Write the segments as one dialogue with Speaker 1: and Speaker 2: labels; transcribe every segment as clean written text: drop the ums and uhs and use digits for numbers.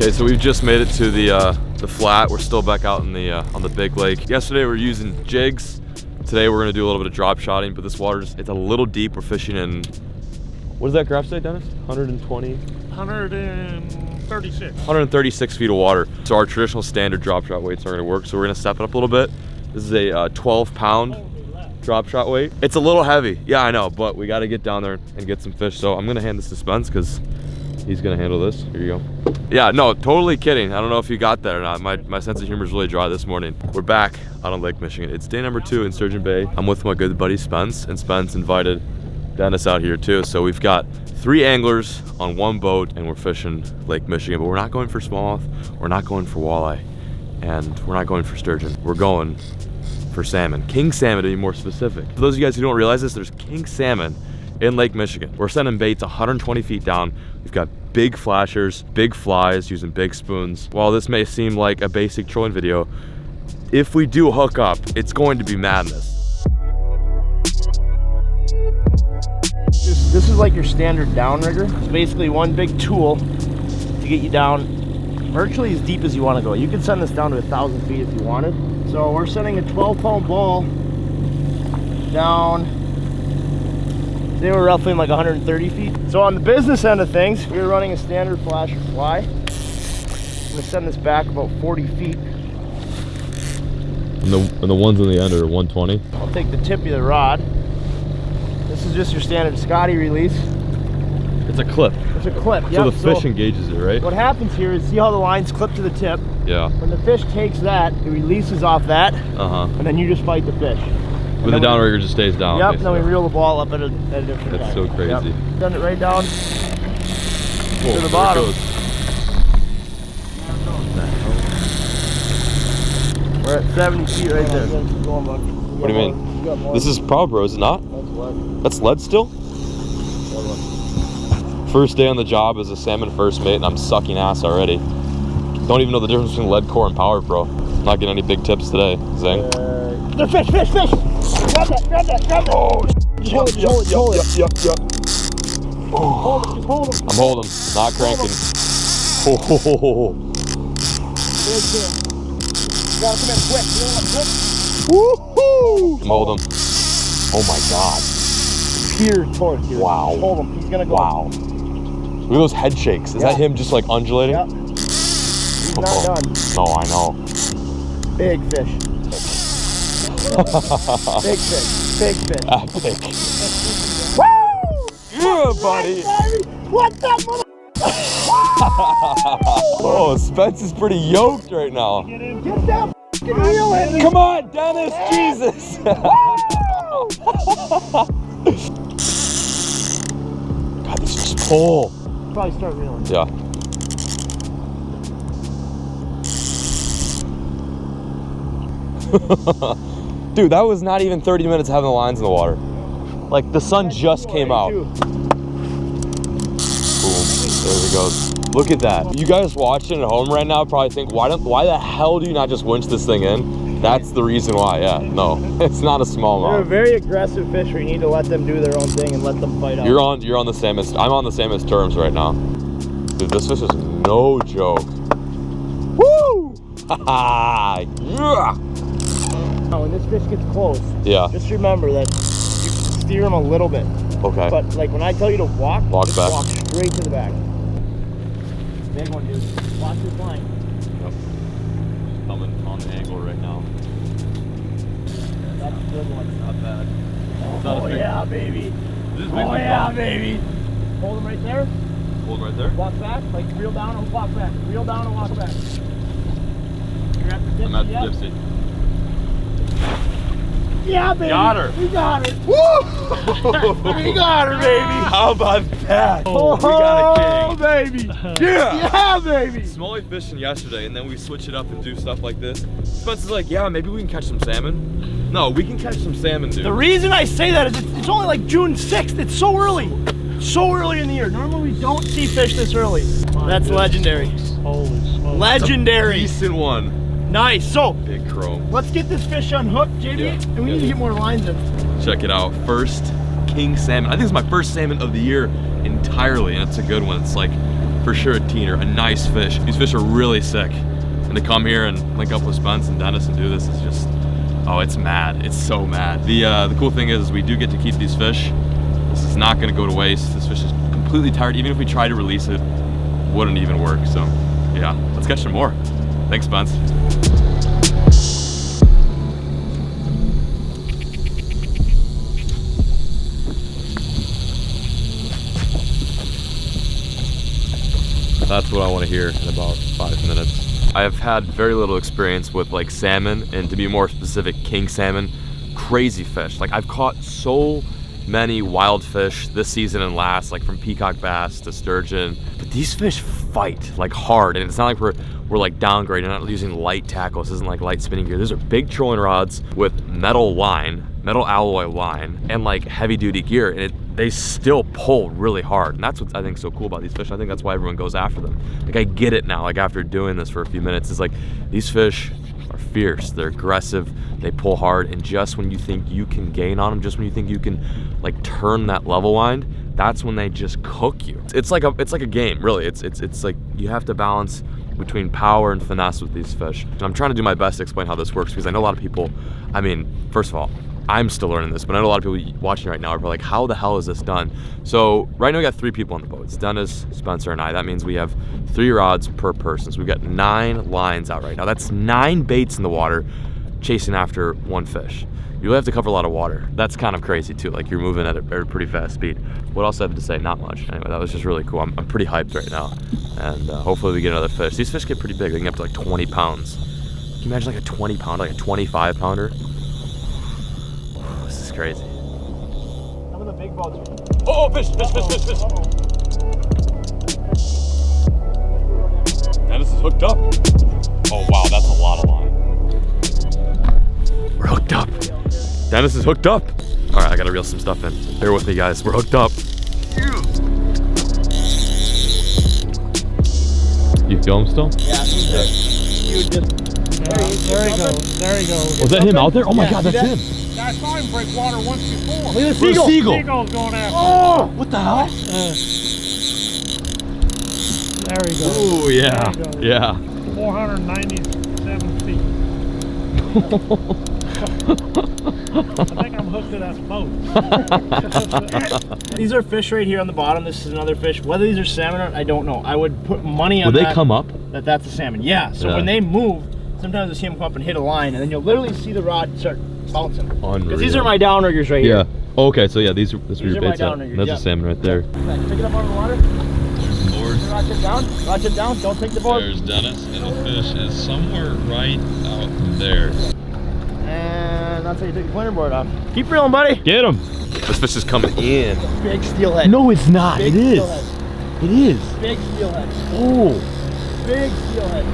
Speaker 1: Okay, so we've just made it to the flat. We're still back out in the on the big lake. Yesterday we were using jigs. Today we're gonna do a little bit of drop shotting, but this water's, it's a little deep. We're fishing in, what does that graph say, Dennis? 120?
Speaker 2: 136.
Speaker 1: 136 feet of water. So our traditional standard drop shot weights aren't gonna work. So we're gonna step it up a little bit. This is a 12-pound drop shot weight. It's a little heavy, yeah, I know, but we gotta get down there and get some fish. So I'm gonna hand this to Spence because he's gonna handle this. Here you go. Yeah, no, totally kidding. I don't know if you got that or not. My sense of humor is really dry this morning. We're back out on Lake Michigan. It's day number 2 in Sturgeon Bay. I'm with my good buddy Spence, and Spence invited Dennis out here too. So we've got 3 anglers on 1 boat, and we're fishing Lake Michigan. But we're not going for smallmouth, we're not going for walleye, and we're not going for sturgeon. We're going for salmon. King salmon, to be more specific. For those of you guys who don't realize this, there's king salmon in Lake Michigan. We're sending baits 120 feet down. We've got big flashers, big flies, using big spoons. While this may seem like a basic trolling video, if we do hook up, it's going to be madness.
Speaker 3: This is like your standard downrigger. It's basically one big tool to get you down virtually as deep as you want to go. You can send this down to 1,000 feet if you wanted. So we're sending a 12-pound ball down. They were roughly in like 130 feet. So on the business end of things, we were running a standard flasher fly. I'm gonna send this back about 40 feet.
Speaker 1: And the ones on the end are 120?
Speaker 3: I'll take the tip of the rod. This is just your standard Scotty release.
Speaker 1: It's a clip.
Speaker 3: It's a clip,
Speaker 1: so the fish engages it, right?
Speaker 3: What happens here is, see how the line's clipped to the tip?
Speaker 1: Yeah.
Speaker 3: When the fish takes that, it releases off that, and then you just fight the fish.
Speaker 1: But the downrigger just stays down.
Speaker 3: Yep, and then we reel the ball up at a different time.
Speaker 1: That's so crazy.
Speaker 3: Yep. Send it right down to the bottom. We're at 70 feet right there.
Speaker 1: What do you mean? This is Pro, is it not? That's lead still? First day on the job as a salmon first mate, and I'm sucking ass already. Don't even know the difference between lead core and Power Pro. Not getting any big tips today. Zing.
Speaker 3: They're fish! Grab that! Oh, hold it.
Speaker 1: Oh.
Speaker 3: Hold him.
Speaker 1: I'm holding, not cranking. Oh.
Speaker 3: You gotta come in quick.
Speaker 1: Woohoo! I'm holding. Oh my god.
Speaker 3: Here towards you.
Speaker 1: Wow.
Speaker 3: Just hold him. He's gonna go.
Speaker 1: Wow. Look at those head shakes. Is that him just like undulating?
Speaker 3: Yep. He's not done.
Speaker 1: No, I know.
Speaker 3: Big fish. Big fish.
Speaker 1: Epic.
Speaker 3: Woo!
Speaker 1: Yeah, buddy.
Speaker 3: What's up, mother?
Speaker 1: Oh, Spence is pretty yoked right now.
Speaker 3: Get that f***ing reel in.
Speaker 1: Come on, Dennis, Jesus. God, this is full.
Speaker 3: Probably start reeling.
Speaker 1: Yeah. Dude, that was not even 30 minutes having the lines in the water. Like, the sun just came out. Boom. There we go. Look at that. You guys watching at home right now probably think, why the hell do you not just winch this thing in? That's the reason why, yeah. No, it's not a smallmouth.
Speaker 3: They're a very aggressive fish where you need to let them do their own thing and let them fight out.
Speaker 1: You're on the samest, I'm on the samest terms right now. Dude, this fish is no joke. Woo! Yeah!
Speaker 3: Now, when this fish gets close, just remember that you can steer them a little bit.
Speaker 1: Okay.
Speaker 3: But like when I tell you to walk
Speaker 1: back.
Speaker 3: Walk straight to the back. Big one, dude. Watch this line.
Speaker 1: Yep. Coming on the angle right now.
Speaker 3: That's a good one.
Speaker 1: Not bad.
Speaker 3: Oh yeah, baby. Oh yeah, baby. Hold him right there.
Speaker 1: Hold right there.
Speaker 3: Walk back. Like reel down and walk back. Reel down and walk back. You're at the dipsy.
Speaker 1: I'm at the dipsy.
Speaker 3: Yeah, baby.
Speaker 1: Got her.
Speaker 3: We got her. Woo! We got her, baby.
Speaker 1: How about that?
Speaker 3: Oh,
Speaker 1: we got a king.
Speaker 3: Baby.
Speaker 1: Yeah.
Speaker 3: Yeah, baby.
Speaker 1: Smalley fishing yesterday, and then we switch it up and do stuff like this. Spencer's like, yeah, maybe we can catch some salmon. No, we can catch some salmon, dude.
Speaker 3: The reason I say that is it's only like June 6th. It's so early. So early in the year. Normally we don't see fish this early. That's legendary.
Speaker 2: Holy smokes.
Speaker 3: Legendary.
Speaker 1: Decent one.
Speaker 3: Nice. So,
Speaker 1: big chrome.
Speaker 3: Let's get this fish unhooked, JB, and we need to get more lines in.
Speaker 1: Check it out. First king salmon. I think it's my first salmon of the year entirely, and it's a good one. It's like for sure a teener, a nice fish. These fish are really sick. And to come here and link up with Spence and Dennis and do this is just, oh, it's mad. It's so mad. The cool thing is we do get to keep these fish. This is not gonna go to waste. This fish is completely tired. Even if we try to release it, wouldn't even work. So yeah, let's catch some more. Thanks, Spence. That's what I want to hear in about 5 minutes. I have had very little experience with like salmon, and to be more specific, king salmon. Crazy fish. Like I've caught so many wild fish this season and last, like from peacock bass to sturgeon. But these fish fight like hard, and it's not like we're like downgrading, not using light tackle. This isn't like light spinning gear. These are big trolling rods with metal line, metal alloy line, and like heavy duty gear, and they still pull really hard. And that's what I think is so cool about these fish. I think that's why everyone goes after them. Like I get it now, like after doing this for a few minutes, it's like these fish are fierce, they're aggressive, they pull hard, and just when you think you can gain on them, just when you think you can like turn that level wind, that's when they just cook you. It's like a game, really. It's like you have to balance between power and finesse with these fish. And I'm trying to do my best to explain how this works, because I know a lot of people, I mean, first of all, I'm still learning this, but I know a lot of people watching right now are like, how the hell is this done? So right now we got 3 people on the boat. It's Dennis, Spencer, and I. That means we have 3 rods per person. So we've got 9 lines out right now. That's 9 baits in the water chasing after 1 fish. You really have to cover a lot of water. That's kind of crazy too. Like you're moving at a pretty fast speed. What else I have to say? Not much. Anyway, that was just really cool. I'm pretty hyped right now. And hopefully we get another fish. These fish get pretty big. They can get up to like 20 pounds. Can you imagine like a 20 pounder, like a 25 pounder? This is crazy.
Speaker 3: Some of the big boats.
Speaker 1: Oh, fish. Dennis is hooked up. Oh wow, that's a lot of line. We're hooked up. Dennis is hooked up. All right, I gotta reel some stuff in. Bear with me, guys. We're hooked up. You feel him still?
Speaker 3: Yeah, he's there.
Speaker 2: There he goes. There he goes.
Speaker 1: Was that him out there? Oh my God, that's him.
Speaker 2: I saw him break water once before.
Speaker 3: Look at the
Speaker 1: Where's the seagull?
Speaker 2: Seagull's going after.
Speaker 3: Oh, what the hell?
Speaker 2: There he goes.
Speaker 1: Oh yeah,
Speaker 2: There he goes.
Speaker 1: yeah.
Speaker 2: 497 feet. I think I'm hooked to that boat.
Speaker 3: These are fish right here on the bottom. This is another fish. Whether these are salmon or not, I don't know. I would put money on
Speaker 1: Will
Speaker 3: that.
Speaker 1: they come up?
Speaker 3: That's a salmon. Yeah. So when they move, sometimes I see them come up and hit a line, and then you'll literally see the rod start bouncing.
Speaker 1: Unreal.
Speaker 3: Because these are my downriggers right here.
Speaker 1: Yeah. Oh, okay, so yeah, this is where your
Speaker 3: are my
Speaker 1: bait's at.
Speaker 3: downriggers,
Speaker 1: That's
Speaker 3: yeah.
Speaker 1: a salmon right there.
Speaker 3: Pick it up out of the water.
Speaker 1: Lord.
Speaker 3: Watch it down. Watch it down. Don't take the board.
Speaker 4: There's Dennis, and the fish is somewhere right out there.
Speaker 3: And that's how you take the pointer board off. Keep reeling, buddy.
Speaker 1: Get him. This fish is coming in.
Speaker 3: Big steelhead.
Speaker 1: No, it's not.
Speaker 3: Big
Speaker 1: It is.
Speaker 3: steelhead.
Speaker 1: It is.
Speaker 3: Big steelhead.
Speaker 1: Oh.
Speaker 3: Big steelhead.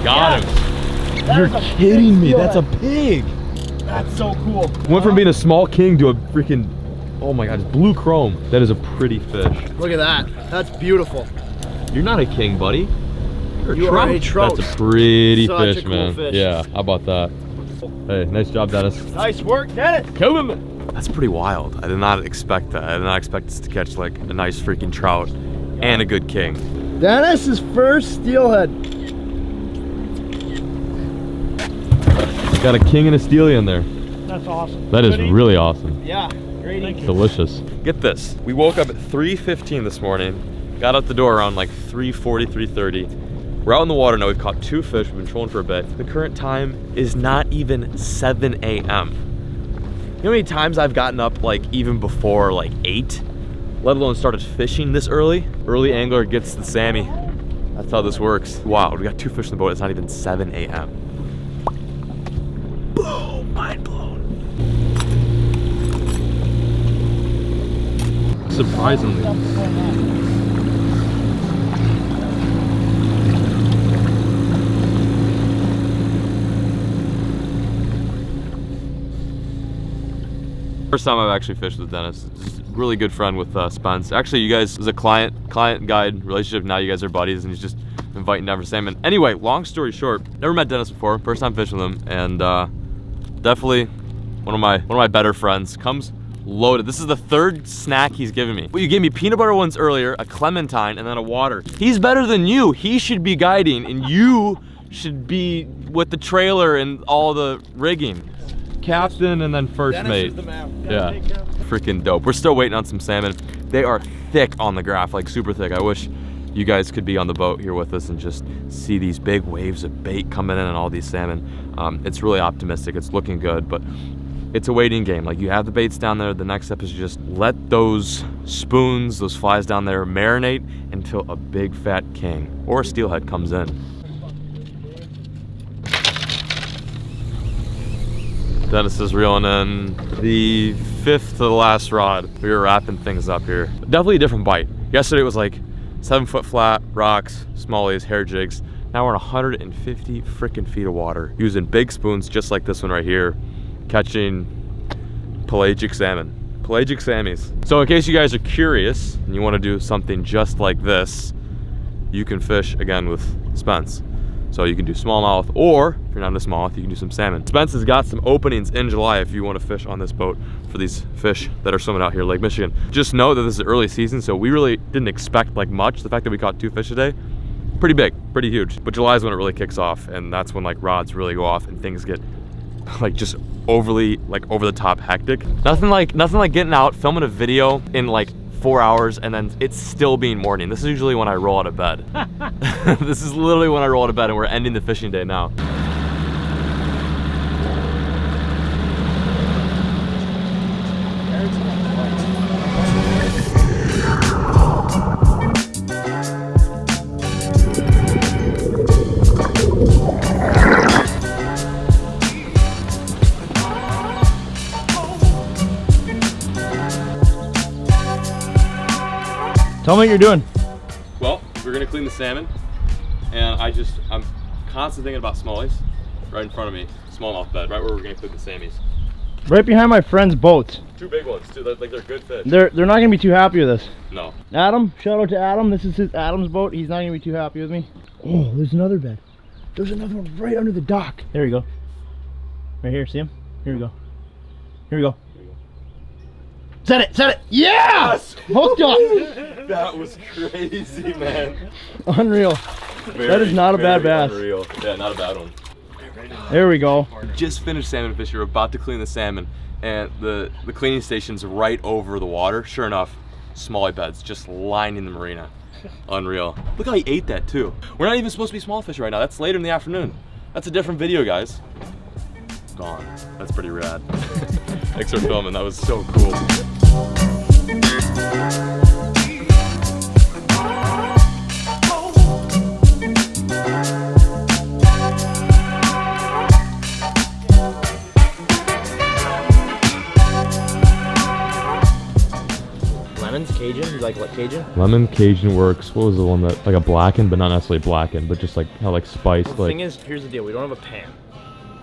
Speaker 1: Got him.
Speaker 3: That
Speaker 1: You're
Speaker 3: is a
Speaker 1: kidding
Speaker 3: big
Speaker 1: me. That's a
Speaker 3: steelhead.
Speaker 1: pig.
Speaker 3: That's so cool.
Speaker 1: Went from being a small king to a freaking, oh my God, it's blue chrome. That is a pretty fish.
Speaker 3: Look at that. That's beautiful.
Speaker 1: You're not a king, buddy. You're
Speaker 3: You are a trout.
Speaker 1: That's a pretty
Speaker 3: Such
Speaker 1: fish,
Speaker 3: a cool
Speaker 1: man.
Speaker 3: fish.
Speaker 1: Yeah, how about that? Hey, nice job, Dennis.
Speaker 3: Nice work, Dennis.
Speaker 1: Kill him. That's pretty wild. I did not expect that. I did not expect us to catch like a nice freaking trout and a good king.
Speaker 3: Dennis's first steelhead.
Speaker 1: Got a king and a steely in there.
Speaker 2: That's awesome.
Speaker 1: That is
Speaker 2: Good eating.
Speaker 1: really awesome.
Speaker 3: Yeah, great.
Speaker 2: Thank you.
Speaker 1: Delicious. Get this. We woke up at 3:15 this morning. Got out the door around like 3:40, 3:30. We're out in the water now. We've caught 2 fish. We've been trolling for a bit. The current time is not even 7 a.m. You know how many times I've gotten up like even before like 8, let alone started fishing this early? Early angler gets the Sammy. That's how this works. Wow, we got 2 fish in the boat. It's not even 7 a.m. Boom, mind blown. Surprisingly. First time I've actually fished with Dennis. Just a really good friend with Spence. Actually, you guys, as a client guide relationship, now you guys are buddies, and he's just inviting down for salmon. Anyway, long story short, never met Dennis before. First time fishing with him, and definitely one of my better friends. Comes loaded. This is the third snack he's given me. Well, you gave me peanut butter ones earlier, a clementine, and then a water. He's better than you. He should be guiding, and you should be with the trailer and all the rigging. Captain and then first mate. Yeah, freaking dope. We're still waiting on some salmon. They are thick on the graph, like super thick. I wish you guys could be on the boat here with us and just see these big waves of bait coming in and all these salmon. It's really optimistic. It's looking good, but it's a waiting game. Like, you have the baits down there. The next step is just let those spoons, those flies down there marinate until a big fat king or a steelhead comes in. Dennis is reeling in the 5th to the last rod. We were wrapping things up here. Definitely a different bite. Yesterday it was like 7-foot flat, rocks, smallies, hair jigs. Now we're in 150 freaking feet of water, using big spoons just like this one right here, catching pelagic salmon. Pelagic sammies. So in case you guys are curious and you want to do something just like this, you can fish again with Spence. So you can do smallmouth, or if you're not into smallmouth, you can do some salmon. Spence has got some openings in July if you want to fish on this boat for these fish that are swimming out here, Lake Michigan. Just know that this is early season, so we really didn't expect like much. The fact that we caught 2 fish today, pretty big, pretty huge. But July is when it really kicks off, and that's when like rods really go off and things get like just overly like over the top hectic. Nothing like getting out, filming a video in like 4 hours and then it's still being morning. This is usually when I roll out of bed. This is literally when I roll out of bed, and we're ending the fishing day now.
Speaker 3: Tell me what you're doing.
Speaker 1: Well, we're gonna clean the salmon, and I'm constantly thinking about smallies right in front of me. Smallmouth bed, right where we're gonna clean the sammies.
Speaker 3: Right behind my friend's boat.
Speaker 1: 2 big ones too. They're good fish.
Speaker 3: They're not gonna be too happy with us.
Speaker 1: No.
Speaker 3: Adam, shout out to Adam. This is Adam's boat. He's not gonna be too happy with me. Oh, there's another bed. There's another one right under the dock. There we go. Right here, see him? Here we go. Here we go. Set it, set it. Yeah!
Speaker 1: Yes!
Speaker 3: Hooked up.
Speaker 1: That was crazy, man.
Speaker 3: Unreal. That is not a bad bass.
Speaker 1: Unreal. Yeah, not a bad one.
Speaker 3: There we go.
Speaker 1: Just finished salmon fishing. We're about to clean the salmon, and the cleaning station's right over the water. Sure enough, smallie beds just lining the marina. Unreal. Look how he ate that too. We're not even supposed to be small fishing right now. That's later in the afternoon. That's a different video, guys. Gone. That's pretty rad. Thanks for filming. That was so cool.
Speaker 3: Lemons, Cajun? You like what, Cajun?
Speaker 1: Lemon Cajun works. What was the one that, like a blackened, but not necessarily blackened, but just like how like spiced.
Speaker 3: The
Speaker 1: like,
Speaker 3: thing is, here's the deal. We don't have a pan.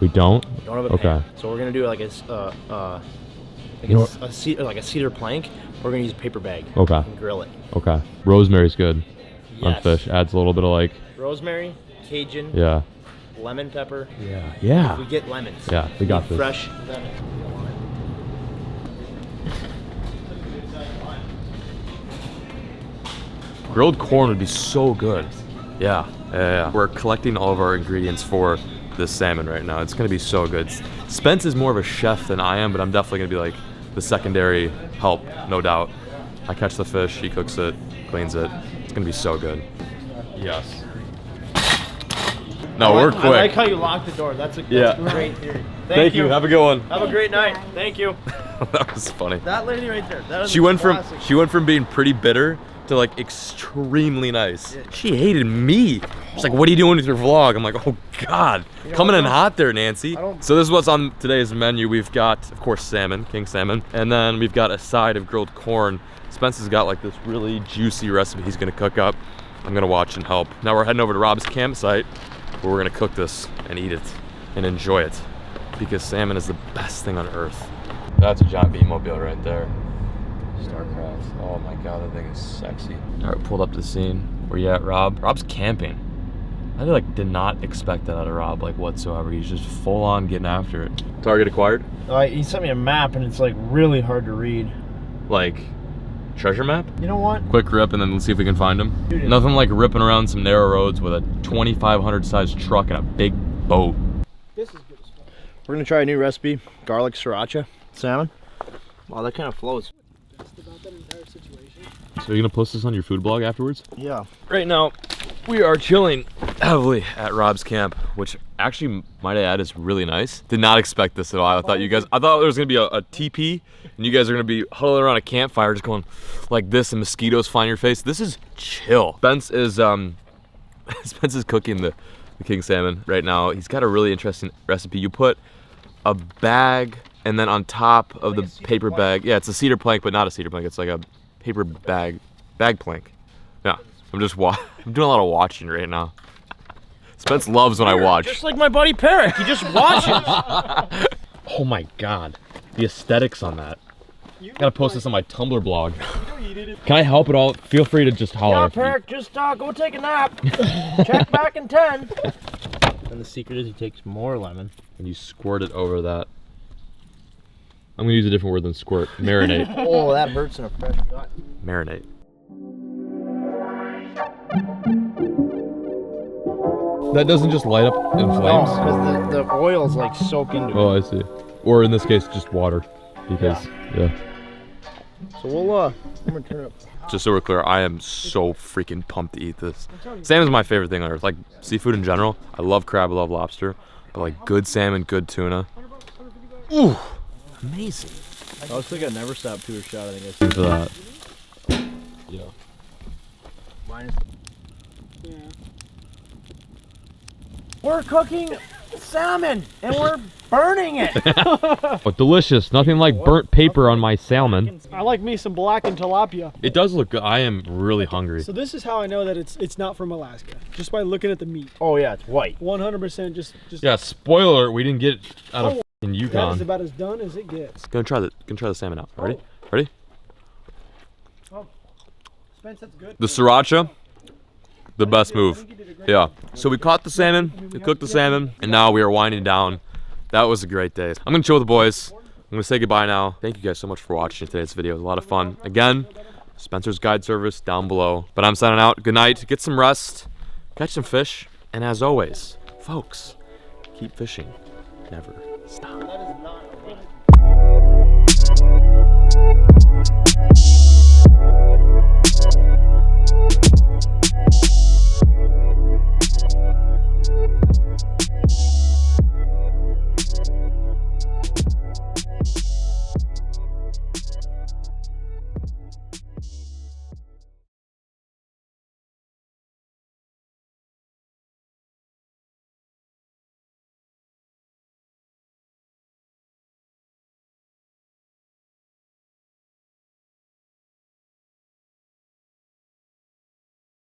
Speaker 1: We don't?
Speaker 3: We don't have a pan. So we're gonna do like a cedar plank. We're gonna use a paper bag.
Speaker 1: Okay.
Speaker 3: And grill it.
Speaker 1: Okay. Rosemary's good on
Speaker 3: Yes.
Speaker 1: fish. Adds a little bit of like.
Speaker 3: Rosemary, Cajun.
Speaker 1: Yeah.
Speaker 3: Lemon pepper.
Speaker 1: Yeah. Yeah.
Speaker 3: We get lemons.
Speaker 1: Yeah, we got this.
Speaker 3: Fresh lemon.
Speaker 1: Grilled corn would be so good. Yeah. Yeah. We're collecting all of our ingredients for this salmon right now. It's gonna be so good. Spence is more of a chef than I am, but I'm definitely gonna be like the secondary help, no doubt. I catch the fish, he cooks it, cleans it. It's gonna be so good. Yes. No, we're quick.
Speaker 3: I like how you locked the door. That's a great theory.
Speaker 1: Thank you. Have a good one.
Speaker 3: Have a great night. Thank you.
Speaker 1: That was funny.
Speaker 3: That lady right there. That is
Speaker 1: She went
Speaker 3: classic.
Speaker 1: from being pretty bitter to like extremely nice. She hated me. She's like, "What are you doing with your vlog?" I'm like, "Oh God, coming in hot there, Nancy." So this is what's on today's menu. We've got, of course, salmon, king salmon, and then we've got a side of grilled corn. Spence has got like this really juicy recipe he's gonna cook up. I'm gonna watch and help. Now we're heading over to Rob's campsite, where we're gonna cook this and eat it and enjoy it, because salmon is the best thing on earth. That's a John B. mobile right there. Starcraft. Oh my God, that thing is sexy. All right, pulled up to the scene. Where you at, Rob? Rob's camping. I like did not expect that out of Rob like whatsoever. He's just full on getting after it. Target acquired?
Speaker 3: He sent me a map and it's like really hard to read.
Speaker 1: Like treasure map?
Speaker 3: You know what?
Speaker 1: Quick rip and then let's see if we can find him. Nothing like ripping around some narrow roads with a 2500 size truck and a big boat.
Speaker 2: This is good as fuck.
Speaker 3: We're gonna try a new recipe, garlic sriracha salmon. Wow, that kind of flows.
Speaker 2: Best about that entire situation.
Speaker 1: So you're gonna post this on your food blog afterwards?
Speaker 3: Yeah.
Speaker 1: Right now, we are chilling heavily at Rob's camp, which actually, might I add, is really nice. Did not expect this at all. I thought there was gonna be a teepee, and you guys are gonna be huddling around a campfire, just going like this, and mosquitoes flying in your face. This is chill. Spence is cooking the king salmon right now. He's got a really interesting recipe. You put a bag, and then on top of the paper bag, yeah, it's a cedar plank, but not a cedar plank. It's like a paper bag plank. Yeah, I'm doing a lot of watching right now. Spence loves when I watch.
Speaker 3: Just like my buddy Parrot, he just watches.
Speaker 1: Oh my god, the aesthetics on that. Gotta post this on my Tumblr blog. Can I help at all? Feel free to just holler.
Speaker 3: Yeah, Parrot, just go take a nap. Check back in 10. And the secret is he takes more lemon.
Speaker 1: And you squirt it over that. I'm gonna use a different word than squirt. Marinate.
Speaker 3: Oh, that hurts in a fresh cut.
Speaker 1: Marinate. That doesn't just light up in flames?
Speaker 3: Because the oils like soak into it.
Speaker 1: Oh, I see. Or in this case, just water. Because, yeah.
Speaker 3: So I'm gonna turn it up.
Speaker 1: Just so we're clear, I am so freaking pumped to eat this. Salmon's my favorite thing on earth. Like, seafood in general. I love crab, I love lobster. But like, good salmon, good tuna. Ooh, amazing.
Speaker 3: I was thinking I'd never stop to a shot, I think
Speaker 1: For that. Yeah.
Speaker 3: Minus.
Speaker 2: Yeah.
Speaker 3: We're cooking salmon and we're burning it.
Speaker 1: But delicious. Nothing like burnt paper on my salmon.
Speaker 2: I like me some blackened tilapia.
Speaker 1: It does look good. I am really hungry.
Speaker 2: So this is how I know that it's not from Alaska. Just by looking at the meat.
Speaker 3: Oh yeah, it's white.
Speaker 2: 100% just
Speaker 1: Yeah, spoiler, we didn't get it out of
Speaker 2: that is
Speaker 1: Yukon.
Speaker 2: about as done as it gets.
Speaker 1: Gonna try the salmon out. Ready? Ready?
Speaker 2: Spence, that's good.
Speaker 1: The sriracha, the best move. Yeah. So we caught the salmon, we cooked the salmon, and now we are winding down. That was a great day. I'm gonna chill with the boys. I'm gonna say goodbye now. Thank you guys so much for watching today's video. It was a lot of fun. Again, Spencer's guide service down below. But I'm signing out. Good night. Get some rest. Catch some fish. And as always, folks, keep fishing. Never stop.